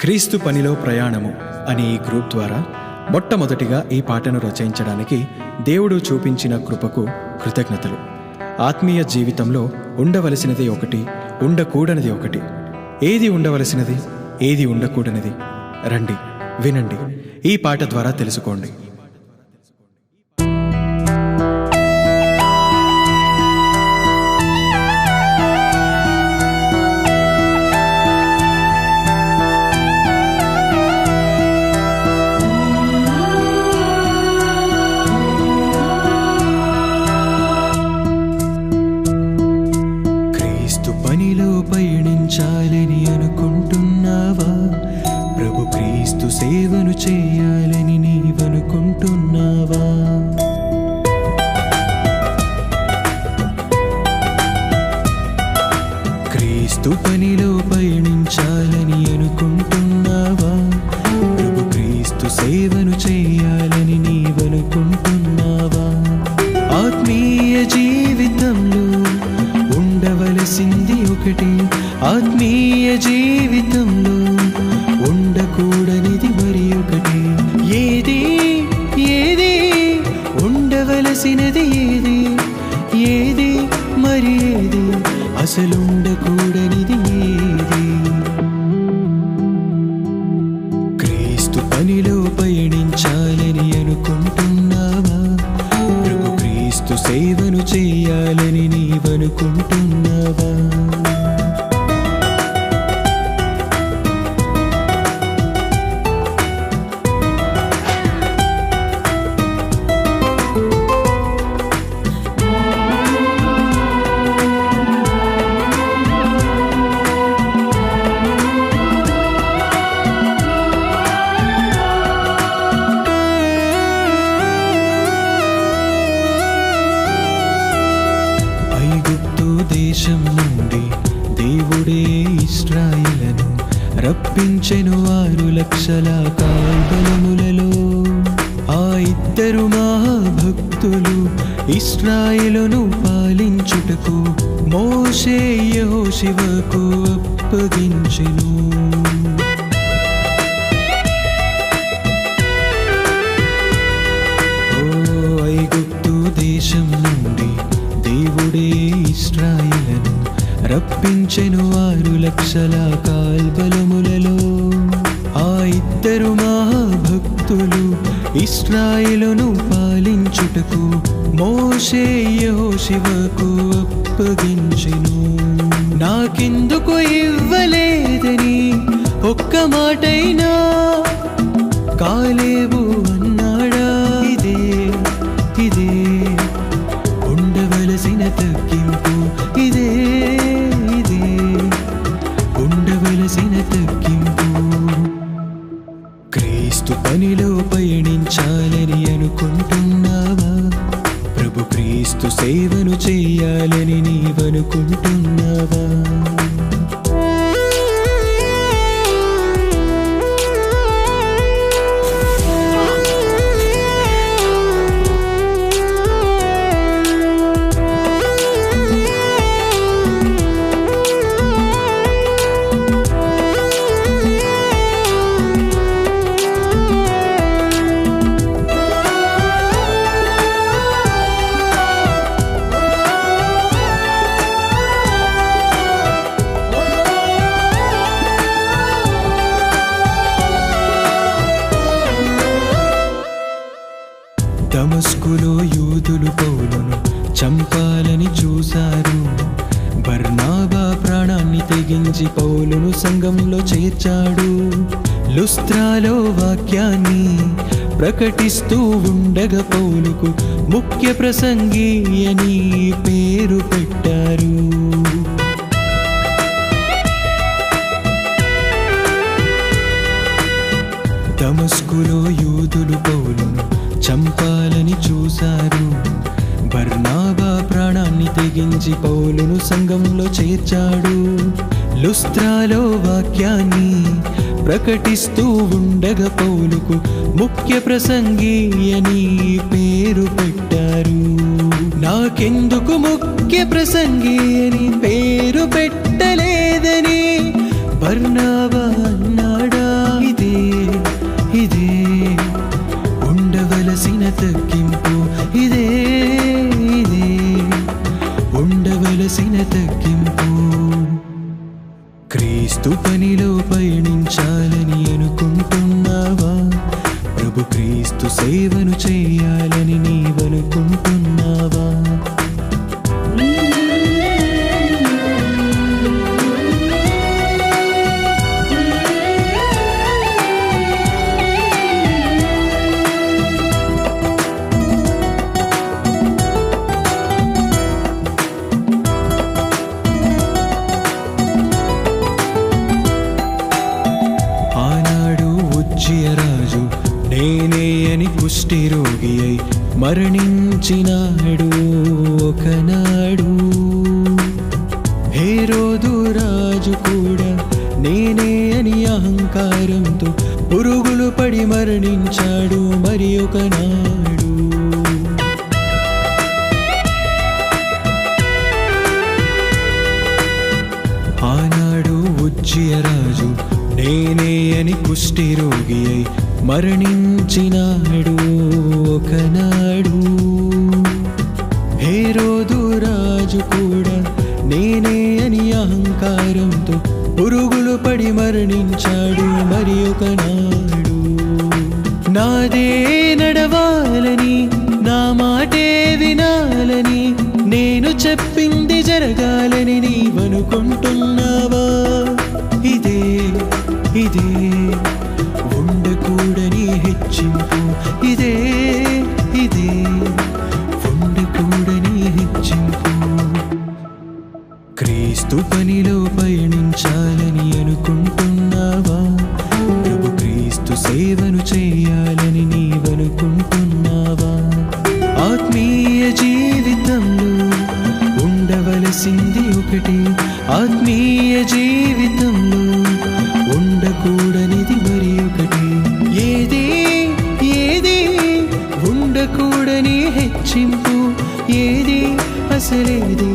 క్రీస్తు పనిలో ప్రయాణము అనే ఈ గ్రూప్ ద్వారా మొట్టమొదటిగా ఈ పాటను రచయించడానికి దేవుడు చూపించిన కృపకు కృతజ్ఞతలు. ఆత్మీయ జీవితంలో ఉండవలసినది ఒకటి, ఉండకూడనిది ఒకటి. ఏది ఉండవలసినది, ఏది ఉండకూడనిది? రండి, వినండి, ఈ పాట ద్వారా తెలుసుకోండి. పనిలో పయనించాలని అనుకుంటున్నావా? ప్రభు క్రీస్తు సేవను చేయాలని నీవనుకుంటున్నావా? క్రీస్తు పనిలో పయనించాలని అనుకుంటున్నావా? ప్రభు క్రీస్తు సేవను చేయాలని నీవనుకుంటున్నావా? ఆత్మీయ జీవితంలో ఉండవలసింది ఒకటి, ఆత్మీయ జీవితంలో ఉండకూడనిది మరి ఒకటి. ఏది ఏది ఉండవలసినది, ఏది ఏది మరి ఏది అసలు ఉండకూడనిది ఏది? క్రీస్తు పనిలో పయనించాలని అనుకుంటున్నావా? ప్రభు క్రీస్తు సేవను చేయాలని నీవనుకుంటున్నావా? దేశం నుండి దేవుడే ఇశ్రాయేలును రప్పించెను 6 లక్షల కాల్బలములలో. ఆ ఇద్దరు మహాభక్తులు ఇశ్రాయేలును పాలించుటకు మోషే యెహోషువకు అప్పగించెను. ఐగుప్తు దేశం నుండి దేవుడే ఇశ్రాయేలును రప్పించెను 6 లక్షల కాల్బలములలో. ఆ ఇద్దరు మహాభక్తులు ఇశ్రాయేలును పాలించుటకు మోషే యెహోషువకు అప్పగించెను. నాకెందుకు ఇవ్వలేదని ఒక్క మాటైనా కాలేబు అన్నాడా? ఇదే ఇదే ఉండవలసిన తగ్గింపు, ఇదే ఇదే ఉండవలసిన తగ్గింపు. క్రీస్తు పనిలో పయనించాలని అనుకుంటున్నావా? ప్రభు క్రీస్తు సేవను చేయాలని నీవనుకుంటున్నావా? దమస్కులో యూదులు పౌలును చంపాలని చూశారు. బర్నాబా ప్రాణాన్ని తెగించి పౌలును సంఘంలో చేర్చాడు. లుస్త్రాలో వాక్యాన్ని ప్రకటిస్తూ ఉండగా పౌలుకు ముఖ్య ప్రసంగి అని పేరు పెట్టారు. దమస్కులో యూదులు పౌలును చంపాలని చూశారు. బర్నాబా ప్రాణాన్ని తెగించి పౌలును సంఘంలో చేర్చాడు. లుస్త్రాలో వాక్యాన్ని ప్రకటిస్తూ ఉండగా పౌలుకు ముఖ్య ప్రసంగి అని పేరు పెట్టారు. నాకెందుకు ముఖ్య ప్రసంగి అని పేరు పెట్టలేదని బర్నాబా అన్నాడా? తగ్గింపు, ఇదే ఇదే ఉండవలసిన తగ్గింపు. క్రీస్తు పనిలో పయనించాలని అనుకుంటున్నావా? ప్రభు క్రీస్తు సేవను చేయాలని నీవనుకుంటున్నావా? రాజు నేనే అని కుష్టి రోగి అయి మరణించినాడు ఒకనాడు. హేరోదు రాజు కూడా నేనే అని అహంకారంతో పురుగులు పడి మరణించాడు మరి ఒకనాడు. ఆనాడు ఉజ్జియ రాజు నేనే అని కుష్టి రోగి అయి మరణించినాడు ఒకనాడు. హేరోదు రాజు కూడా నేనే అని అహంకారంతో పురుగులు పడి మరణించాడు మరి ఒకనాడు. నాదే నడవాలని, నా మాటే వినాలని, నేను చెప్పింది జరగాలని నీవనుకుంటున్నావా? ఇదే ఇదే ఉండకూడని హెచ్చింపు, ఇదే ఇదే ఉండకూడని హెచ్చింపు. క్రీస్తు పనిలో పయనించాలని అనుకుంటున్నావా? ప్రభు క్రీస్తు సేవను చేయాలని నీవనుకుంటున్నావా? ఆత్మీయ జీవితంలో ఉండవలసింది ఒకటి, ఆత్మీయ జీవితంలో ఉండకూడనిది మరి ఒకటి. ఏది ఏది ఉండకూడని హెచ్చింపు, ఏది అసలేది